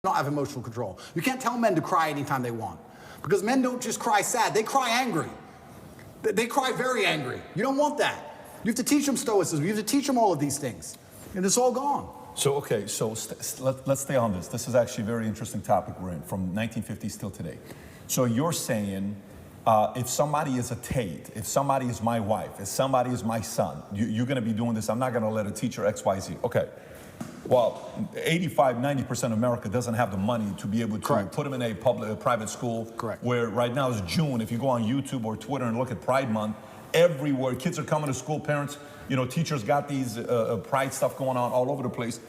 not have emotional control. You can't tell men to cry anytime they want, because men don't just cry sad, they cry angry. They cry very angry. You don't want that. You have to teach them stoicism. You have to teach them all of these things, and it's all gone. So, okay, so let's stay on this. This is actually a very interesting topic we're in, from 1950s till today. So you're saying, if somebody is a Tate, if somebody is my wife, if somebody is my son, you're going to be doing this. I'm not going to let a teacher X, Y, Z. Okay. Well, 85, 90% of America doesn't have the money to be able to Correct. put them in a private school. Correct. Where right now is June. If you go on YouTube or Twitter and look at Pride Month, everywhere kids are coming to school. Parents, you know, teachers got these Pride stuff going on all over the place.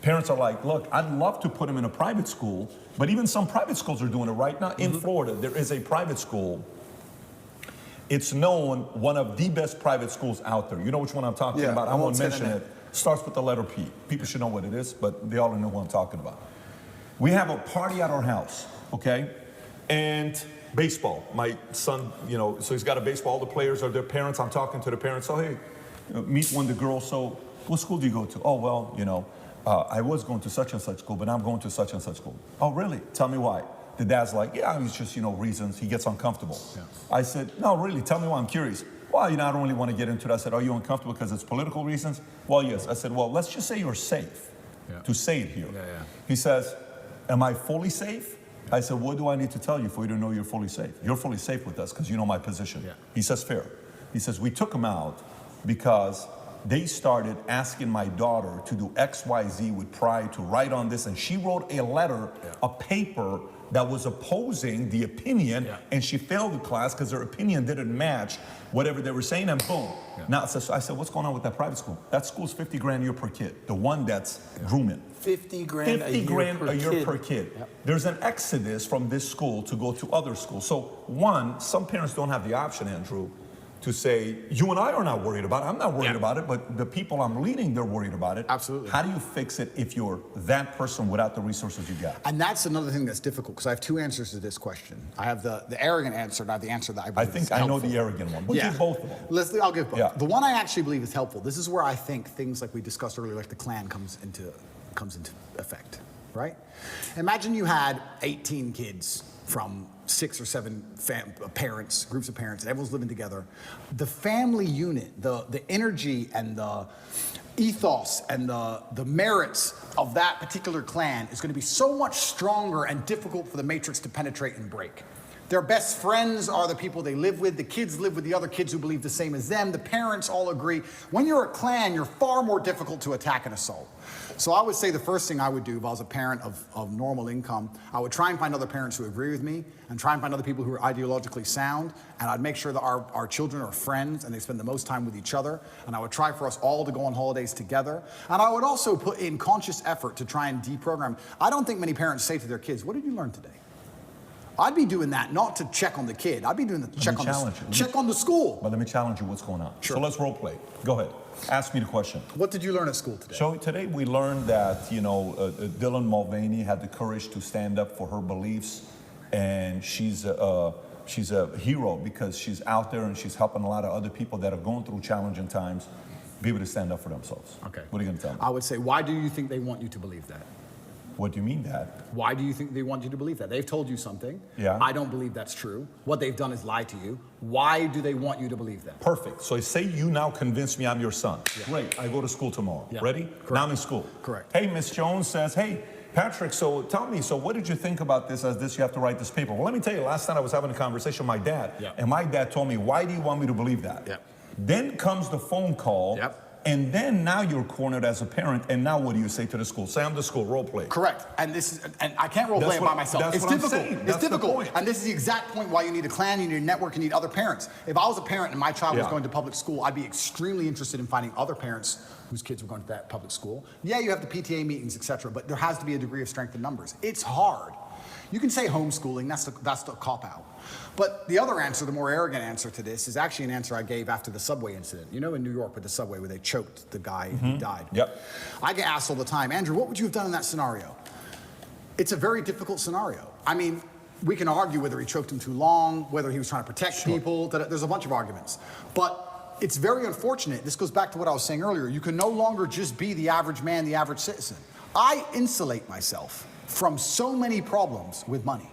Parents are like, look, I'd love to put them in a private school, but even some private schools are doing it right now. In Florida, there is a private school. It's known, one of the best private schools out there. You know which one I'm talking about? I won't mention it. Starts with the letter P. People should know what it is, but they all know what I'm talking about. We have a party at our house, okay? And baseball. My son, you know, so he's got a baseball. All the players are their parents. I'm talking to the parents. So, hey, meet one of the girls. So, what school do you go to? Oh, well, you know, I was going to such and such school, but I'm going to such and such school. Oh, really? Tell me why. The dad's like, yeah, it's just, you know, reasons. He gets uncomfortable. Yeah. I said, no, really, tell me why. I'm curious. Well, you know, I don't really want to get into it. I said, are you uncomfortable because it's political reasons? Well, yes. I said, well, let's just say you're safe to say it here. He says, am I fully safe? I said, what do I need to tell you for you to know you're fully safe? You're fully safe with us because you know my position. He says, fair. He says, we took him out because they started asking my daughter to do X, Y, Z with Pride, to write on this, and she wrote a letter, a paper that was opposing the opinion, and she failed the class because her opinion didn't match whatever they were saying, and boom. Now, so I said, what's going on with that private school? That school's 50 grand a year per kid, the one that's grooming. 50 grand a year per kid. There's an exodus from this school to go to other schools. So one, some parents don't have the option, Andrew, to say, you and I are not worried about it. I'm not worried about it, but the people I'm leading, they're worried about it. Absolutely. How do you fix it if you're that person without the resources you got? And that's another thing that's difficult, because I have two answers to this question. I have the arrogant answer, not the answer that I believe is helpful. I know the arrogant one, but give both of them. I'll give both. The one I actually believe is helpful. This is where I think things like we discussed earlier, like the KLAN comes into effect, right? Imagine you had 18 kids from 6 or 7 parents, groups of parents, and everyone's living together. The family unit, the energy and the ethos and the merits of that particular clan is going to be so much stronger and difficult for the matrix to penetrate and break. Their best friends are the people they live with. The kids live with the other kids who believe the same as them. The parents all agree. When you're a clan, you're far more difficult to attack and assault. So I would say the first thing I would do if I was a parent of normal income, I would try and find other parents who agree with me, and try and find other people who are ideologically sound, and I'd make sure that our children are friends and they spend the most time with each other, and I would try for us all to go on holidays together. And I would also put in conscious effort to try and deprogram. I don't think many parents say to their kids, what did you learn today? I'd be doing that not to check on the kid. I'd be doing the check on the school. But let me challenge you. What's going on? Sure. So let's role play. Go ahead. Ask me the question. What did you learn at school today? So today we learned that, you know, Dylan Mulvaney had the courage to stand up for her beliefs, and she's a hero because she's out there and she's helping a lot of other people that are going through challenging times be able to stand up for themselves. Okay. What are you going to tell me? I would say, why do you think they want you to believe that? What do you mean that? Why do you think they want you to believe that? They've told you something. I don't believe that's true. What they've done is lie to you. Why do they want you to believe that? Perfect. So say you now convince me I'm your son. Great. I go to school tomorrow. Ready? Correct. Now I'm in school. Correct. Hey, Miss Jones says, hey, Patrick, so tell me, so what did you think about this you have to write this paper? Well, let me tell you, last night I was having a conversation with my dad, and my dad told me, why do you want me to believe that? Then comes the phone call. And then now you're cornered as a parent, and now what do you say to the school? Say I'm the school, role play. Correct. And I can't role play it by myself. It's difficult. It's difficult. And this is the exact point why you need a clan, you need a network, you need other parents. If I was a parent and my child was going to public school, I'd be extremely interested in finding other parents whose kids were going to that public school. Yeah, you have the PTA meetings, etc., but there has to be a degree of strength in numbers. It's hard. You can say homeschooling, that's the cop-out. But the other answer, the more arrogant answer to this, is actually an answer I gave after the subway incident. You know, in New York with the subway where they choked the guy and he died. I get asked all the time, Andrew, what would you have done in that scenario? It's a very difficult scenario. I mean, we can argue whether he choked him too long, whether he was trying to protect people, there's a bunch of arguments. But it's very unfortunate. This goes back to what I was saying earlier. You can no longer just be the average man, the average citizen. I insulate myself from so many problems with money.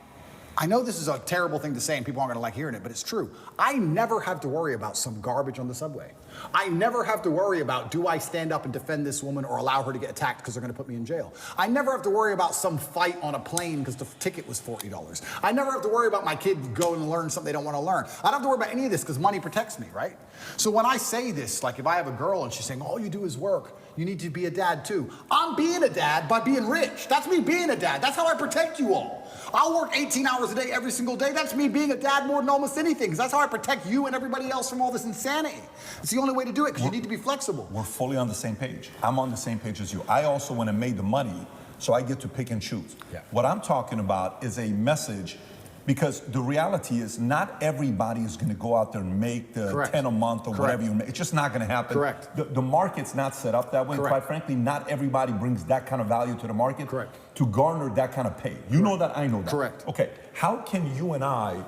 I know this is a terrible thing to say and people aren't gonna like hearing it, but it's true. I never have to worry about some garbage on the subway. I never have to worry about, do I stand up and defend this woman or allow her to get attacked because they're gonna put me in jail? I never have to worry about some fight on a plane because the ticket was $40. I never have to worry about my kid going to learn something they don't wanna learn. I don't have to worry about any of this because money protects me, right? So when I say this, like if I have a girl and she's saying, all you do is work, you need to be a dad too. I'm being a dad by being rich. That's me being a dad. That's how I protect you all. I'll work 18 hours a day every single day. That's me being a dad more than almost anything, because that's how I protect you and everybody else from all this insanity. It's the only way to do it, because you need to be flexible. We're fully on the same page. I'm on the same page as you. I also went and made the money, so I get to pick and choose. Yeah. What I'm talking about is a message, because the reality is not everybody is going to go out there and make the Correct. 10 a month or Correct. whatever you make. It's just not going to happen. Correct. The market's not set up that way. Correct. Quite frankly, not everybody brings that kind of value to the market. Correct. To garner that kind of pay. You know that, I know that. Correct. Okay, how can you and I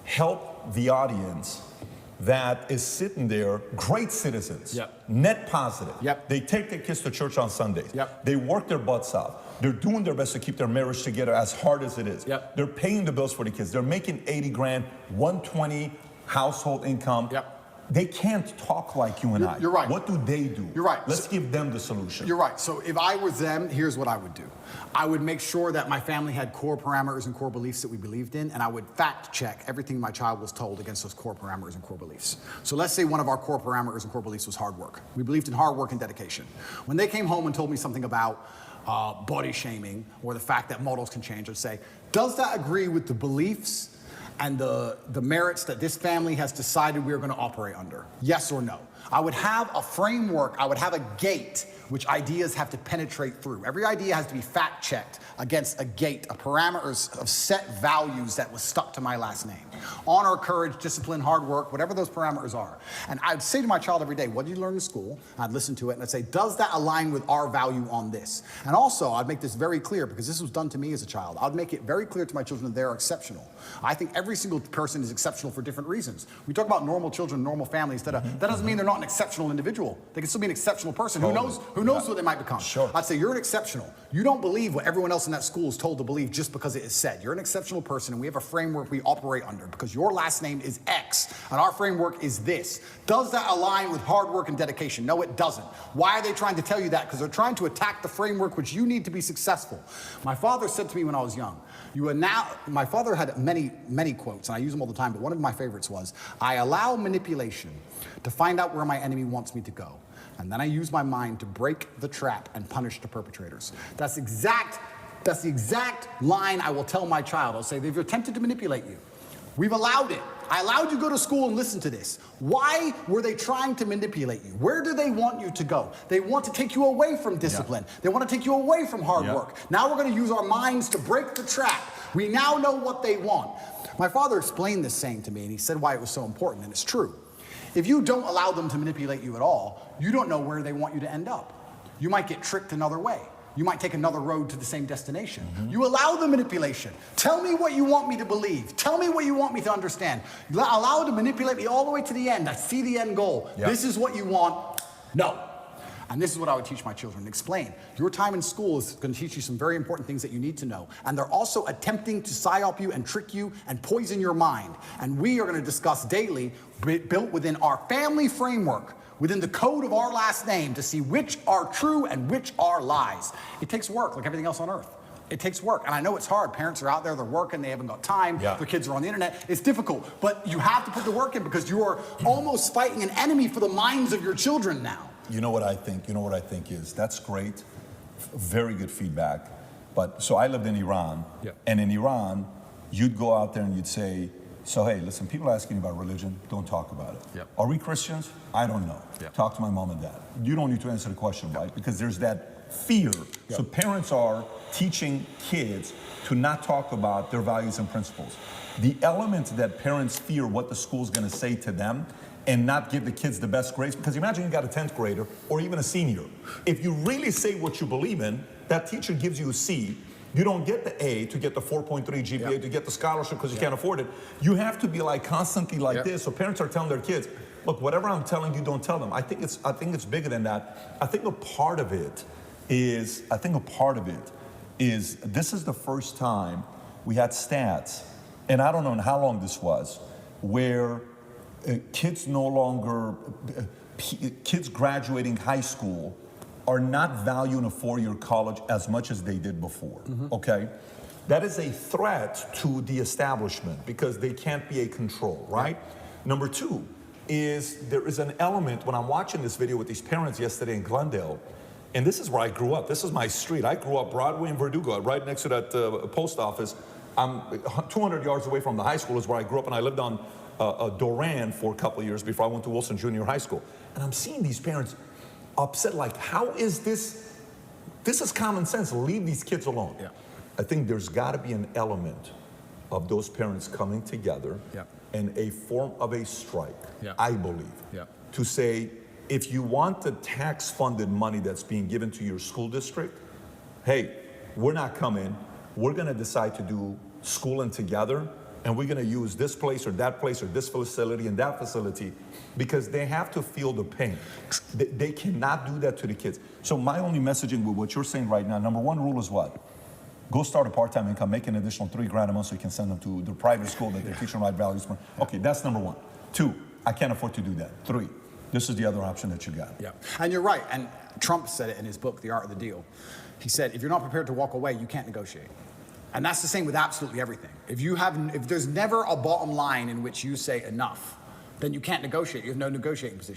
help the audience that is sitting there, great citizens, Yep. net positive. Yep. They take their kids to church on Sundays. Yep. They work their butts out. They're doing their best to keep their marriage together as hard as it is. Yep. They're paying the bills for the kids. They're making 80 grand, 120 household income. Yep. They can't talk like you and I. You're right. What do they do? You're right. Let's give them the solution. You're right. So if I was them, here's what I would do. I would make sure that my family had core parameters and core beliefs that we believed in, and I would fact check everything my child was told against those core parameters and core beliefs. So let's say one of our core parameters and core beliefs was hard work. We believed in hard work and dedication. When they came home and told me something about body shaming or the fact that models can change, I'd say, does that agree with the beliefs and the merits that this family has decided we're going to operate under? Yes or no? I would have a framework, I would have a gate which ideas have to penetrate through. Every idea has to be fact checked against a gate, a parameters of set values that was stuck to my last name. Honor, courage, discipline, hard work, whatever those parameters are. And I'd say to my child every day, what did you learn in school? I'd listen to it and I'd say, does that align with our value on this? And also, I'd make this very clear, because this was done to me as a child. I'd make it very clear to my children that they're exceptional. I think every single person is exceptional for different reasons. We talk about normal children, normal families. That doesn't mean they're not an exceptional individual. They can still be an exceptional person. Totally. Who knows what they might become? Sure. I'd say you're an exceptional. You don't believe what everyone else in that school is told to believe just because it is said. You're an exceptional person, and we have a framework we operate under because your last name is X, and our framework is this. Does that align with hard work and dedication? No, it doesn't. Why are they trying to tell you that? Because they're trying to attack the framework which you need to be successful. My father said to me when I was young, my father had many, many quotes, and I use them all the time, but one of my favorites was, I allow manipulation to find out where my enemy wants me to go. And then I use my mind to break the trap and punish the perpetrators. That's the exact line I will tell my child. I'll say, they've attempted to manipulate you. We've allowed it. I allowed you to go to school and listen to this. Why were they trying to manipulate you? Where do they want you to go? They want to take you away from discipline. Yeah. They want to take you away from hard work. Now we're going to use our minds to break the trap. We now know what they want. My father explained this saying to me, and he said why it was so important, and it's true. If you don't allow them to manipulate you at all, you don't know where they want you to end up. You might get tricked another way. You might take another road to the same destination. You allow the manipulation. Tell me what you want me to believe. Tell me what you want me to understand. Allow it to manipulate me all the way to the end. I see the end goal. This is what you want. No. And this is what I would teach my children. Explain. Your time in school is going to teach you some very important things that you need to know. And they're also attempting to psyop you and trick you and poison your mind. And we are going to discuss daily, built within our family framework, within the code of our last name, to see which are true and which are lies. It takes work, like everything else on earth. It takes work, and I know it's hard. Parents are out there, they're working, they haven't got time, their kids are on the internet. It's difficult, but you have to put the work in because you are almost fighting an enemy for the minds of your children now. You know what I think? You know what I think is, that's great, very good feedback. But, so I lived in Iran, and in Iran, you'd go out there and you'd say, so hey, listen, people are asking about religion, don't talk about it. Are we Christians? I don't know. Talk to my mom and dad. You don't need to answer the question, right? Because there's that fear. So parents are teaching kids to not talk about their values and principles. The element that parents fear what the school's gonna say to them and not give the kids the best grades, because imagine you got a 10th grader or even a senior. If you really say what you believe in, that teacher gives you a C, you don't get the A to get the 4.3 GPA to get the scholarship because you can't afford it. You have to be like constantly like this. So parents are telling their kids, look, whatever I'm telling you, don't tell them. I think it's bigger than that. I think a part of it is is this is the first time we had stats, and I don't know how long this was, where kids no longer, kids graduating high school are not valuing a four-year college as much as they did before, okay? That is a threat to the establishment because they can't be a control, right? Number two is there is an element, when I'm watching this video with these parents yesterday in Glendale, and this is where I grew up. This is my street. I grew up Broadway and Verdugo, right next to that post office. I'm 200 yards away from the high school is where I grew up, and I lived on Doran for a couple of years before I went to Wilson Junior High School. And I'm seeing these parents upset, like, how is this? This is common sense. Leave these kids alone. Yeah. I think there's got to be an element of those parents coming together and a form of a strike, I believe, to say, if you want the tax-funded money that's being given to your school district, hey, we're not coming. We're going to decide to do schooling together, and we're going to use this place or this facility and that facility, because they have to feel the pain. They cannot do that to the kids. So my only messaging with what you're saying right now, number one rule is what? Go start a part-time income, make an additional $3,000 a month so you can send them to the private school that they're teaching right values. Okay, that's number one. Two, I can't afford to do that. Three, this is the other option that you got. Yeah, and you're right. And Trump said it in his book, The Art of the Deal. He said, if you're not prepared to walk away, you can't negotiate. And that's the same with absolutely everything. If there's never a bottom line in which you say enough, then you can't negotiate. You have no negotiating position.